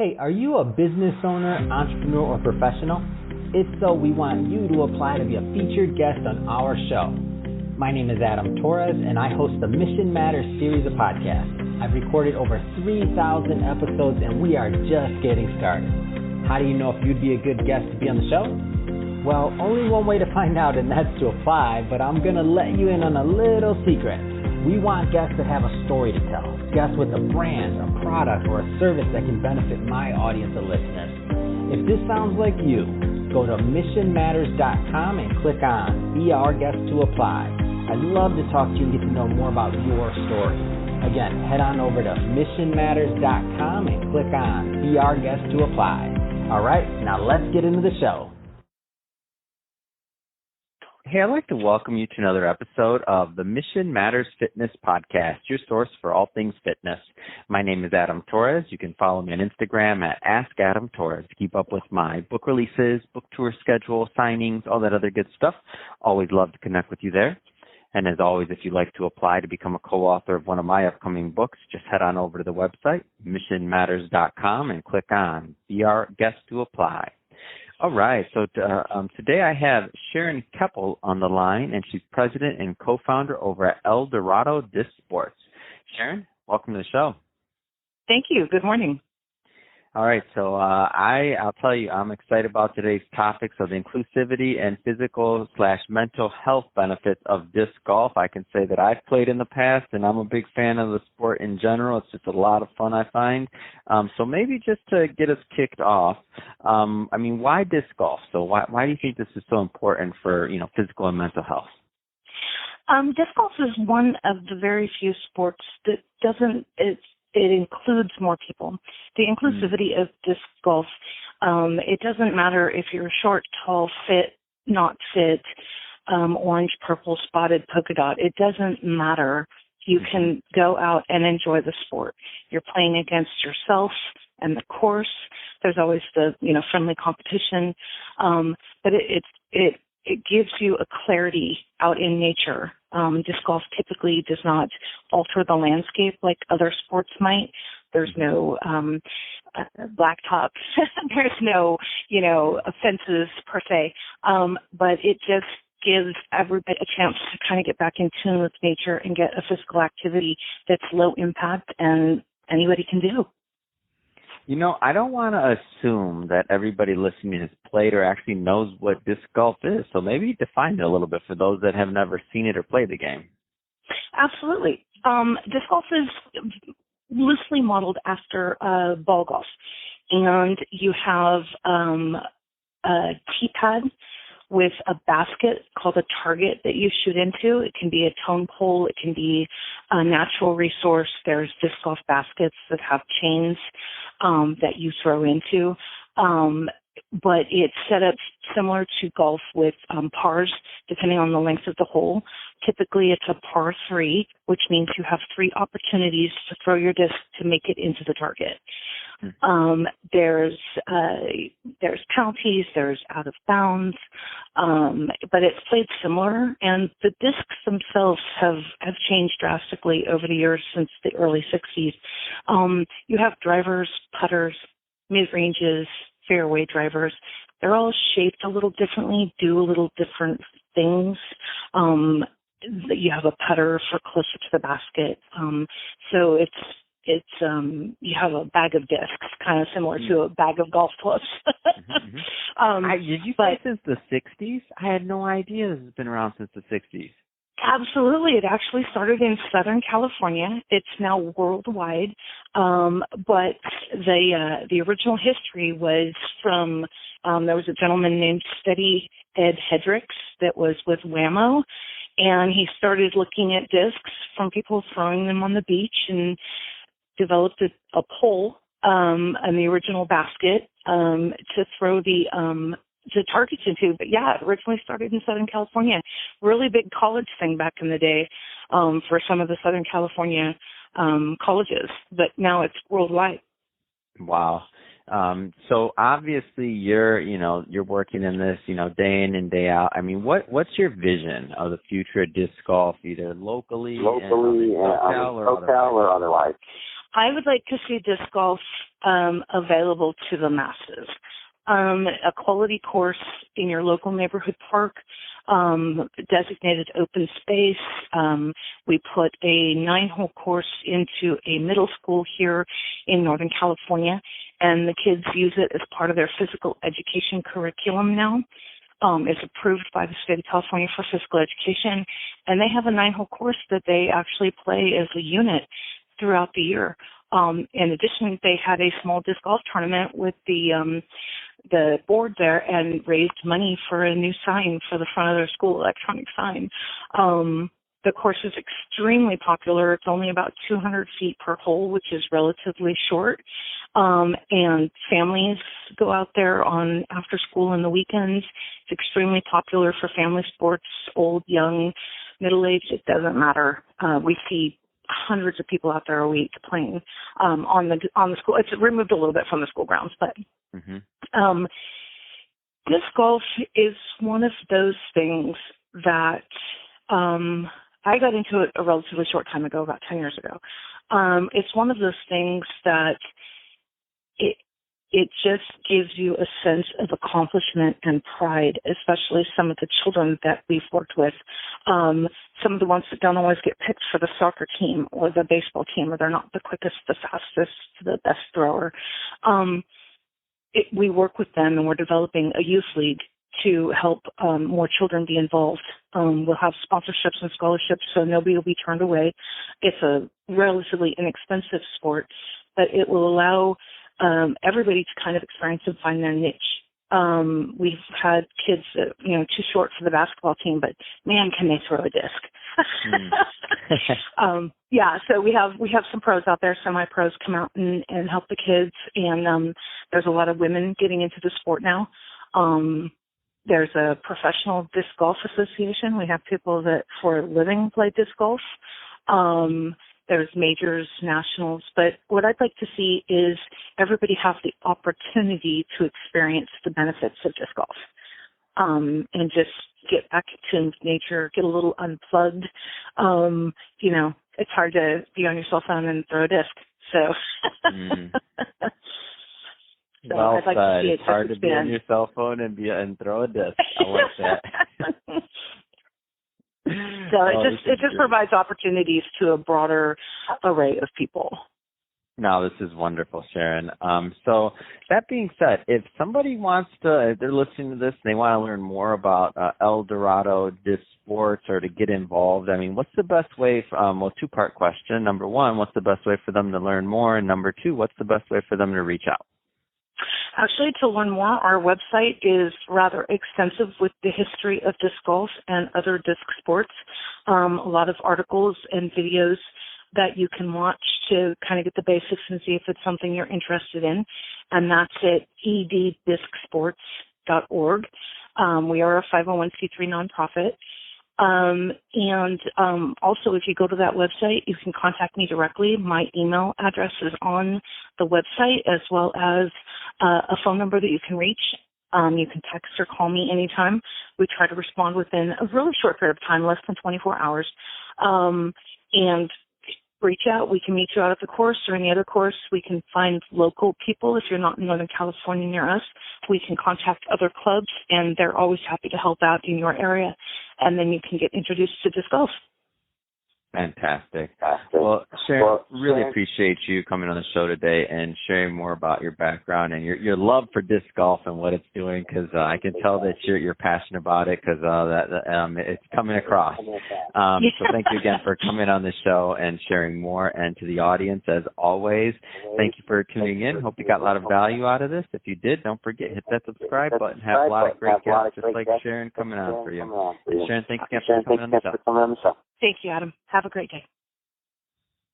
Hey, are you a business owner, entrepreneur, or professional? If so, we want you to apply to be a featured guest on our show. My name is Adam Torres, and I host the Mission Matters series of podcasts. I've recorded over 3,000 episodes, and we are just getting started. How do you know if you'd be a good guest to be on the show? Well, only one way to find out, and that's to apply, but I'm going to let you in on a little secret. We want guests that have a story to tell, guests with a brand, a product, or a service that can benefit my audience of listeners. If this sounds like you, go to missionmatters.com and click on Be Our Guest to apply. I'd love to talk to you and get to know more about your story. Again, head on over to missionmatters.com and click on Be Our Guest to apply. All right, now let's get into the show. Hey, I'd like to welcome you to another episode of the Mission Matters Fitness Podcast, your source for all things fitness. My name is Adam Torres. You can follow me on Instagram at AskAdamTorres to keep up with my book releases, book tour schedule, signings, all that other good stuff. Always love to connect with you there. And as always, if you'd like to apply to become a co-author of one of my upcoming books, just head on over to the website, missionmatters.com, and click on Be Our Guest to apply. All right, so today I have Sharon Keoppel on the line, and she's president and co-founder over at El Dorado Disc Sports. Sharon, welcome to the show. Thank you. Good morning. All right, so I'll tell you, I'm excited about today's topics of inclusivity and physical/mental health benefits of disc golf. I can say that I've played in the past, and I'm a big fan of the sport in general. It's just a lot of fun, I find. So maybe just to get us kicked off, why disc golf? So why do you think this is so important for, physical and mental health? Disc golf is one of the very few sports that it includes more people. The inclusivity of disc golf, it doesn't matter if you're short, tall, fit, not fit, orange, purple, spotted, polka dot. It doesn't matter. You can go out and enjoy the sport. You're playing against yourself and the course. There's always the, friendly competition. But it gives you a clarity out in nature. Disc golf typically does not alter the landscape like other sports might. There's no blacktop. There's no, fences per se. But it just gives everybody a chance to kind of get back in tune with nature and get a physical activity that's low impact and anybody can do. I don't want to assume that everybody listening has played or actually knows what disc golf is. So maybe define it a little bit for those that have never seen it or played the game. Absolutely. Disc golf is loosely modeled after ball golf. And you have a tee pad with a basket called a target that you shoot into. It can be a tone pole. It can be a natural resource. There's disc golf baskets that have chains that you throw into. But it's set up similar to golf with pars, depending on the length of the hole. Typically, it's a par 3, which means you have 3 opportunities to throw your disc to make it into the target. There's penalties, there's out of bounds, but it's played similar. And the discs themselves have changed drastically over the years since the early 60s. You have drivers, putters, mid-ranges, fairway drivers. They're all shaped a little differently, do a little different things. You have a putter for closer to the basket. So it's you have a bag of discs, kind of similar to a bag of golf clubs. Did you say since the 60s? I had no idea this has been around since the 60s. Absolutely. It actually started in Southern California. It's now worldwide. But the original history was from, there was a gentleman named Steady Ed Hendricks that was with Whammo, and he started looking at discs from people throwing them on the beach and developed a pole and the original basket to throw the targets into. But yeah, it originally started in Southern California. Really big college thing back in the day for some of the Southern California colleges, but now it's worldwide. Wow. So obviously you're working in this, day in and day out. I mean, what's your vision of the future of disc golf, either locally, SoCal or otherwise? I would like to see disc golf available to the masses. A quality course in your local neighborhood park, designated open space. We put a 9-hole course into a middle school here in Northern California, and the kids use it as part of their physical education curriculum now. It's approved by the state of California for physical education, and they have a 9-hole course that they actually play as a unit throughout the year. In addition, they had a small disc golf tournament with the board there and raised money for a new sign for the front of their school, electronic sign. The course is extremely popular. It's only about 200 feet per hole, which is relatively short. And families go out there on after school and the weekends. It's extremely popular for family sports, old, young, middle-aged. It doesn't matter. We see hundreds of people out there a week playing on the school. It's removed a little bit from the school grounds, but disc golf is one of those things that I got into it a relatively short time ago, about 10 years ago. It's one of those things that it just gives you a sense of accomplishment and pride, especially some of the children that we've worked with. Some of the ones that don't always get picked for the soccer team or the baseball team, or they're not the quickest, the fastest, the best thrower. We work with them, and we're developing a youth league to help more children be involved. We'll have sponsorships and scholarships, so nobody will be turned away. It's a relatively inexpensive sport, but it will allow everybody to kind of experience and find their niche. We've had kids that, too short for the basketball team, but man, can they throw a disc. So we have some pros out there, semi-pros come out and help the kids, and there's a lot of women getting into the sport now. There's a professional disc golf association. We have people that for a living play disc golf. There's majors, nationals, but what I'd like to see is everybody have the opportunity to experience the benefits of disc golf, and just get back to nature, get a little unplugged. It's hard to be on your cell phone and throw a disc, so. So well I'd like said. to see It's hard to be on your cell phone and throw a disc. I like that. So it just provides opportunities to a broader array of people. No, this is wonderful, Sharon. So that being said, if somebody if they're listening to this and they want to learn more about El Dorado Disc Sports or to get involved, what's the best way, two-part question. Number one, what's the best way for them to learn more? And number two, what's the best way for them to reach out? Actually, to learn more, our website is rather extensive with the history of disc golf and other disc sports. A lot of articles and videos that you can watch to kind of get the basics and see if it's something you're interested in. And that's at eddiscsports.org. We are a 501c3 nonprofit. Also, if you go to that website, you can contact me directly. My email address is on the website, as well as a phone number that you can reach. You can text or call me anytime. We try to respond within a really short period of time, less than 24 hours. And reach out. We can meet you out at the course or any other course. We can find local people. If you're not in Northern California near us, we can contact other clubs, and they're always happy to help out in your area. And then you can get introduced to disc golf. Fantastic. Well, Sharon, really appreciate you coming on the show today and sharing more about your background and your love for disc golf and what it's doing, because I can tell that you're passionate about it, because it's coming across. So thank you again for coming on the show and sharing more. And to the audience, as always, thank you for tuning in. Hope you got a lot of value out of this. If you did, don't forget, hit that subscribe button. Have a lot of great guests just like Sharon coming on for you. And Sharon, thank you again for coming on the show. Thank you, Adam. Have a great day.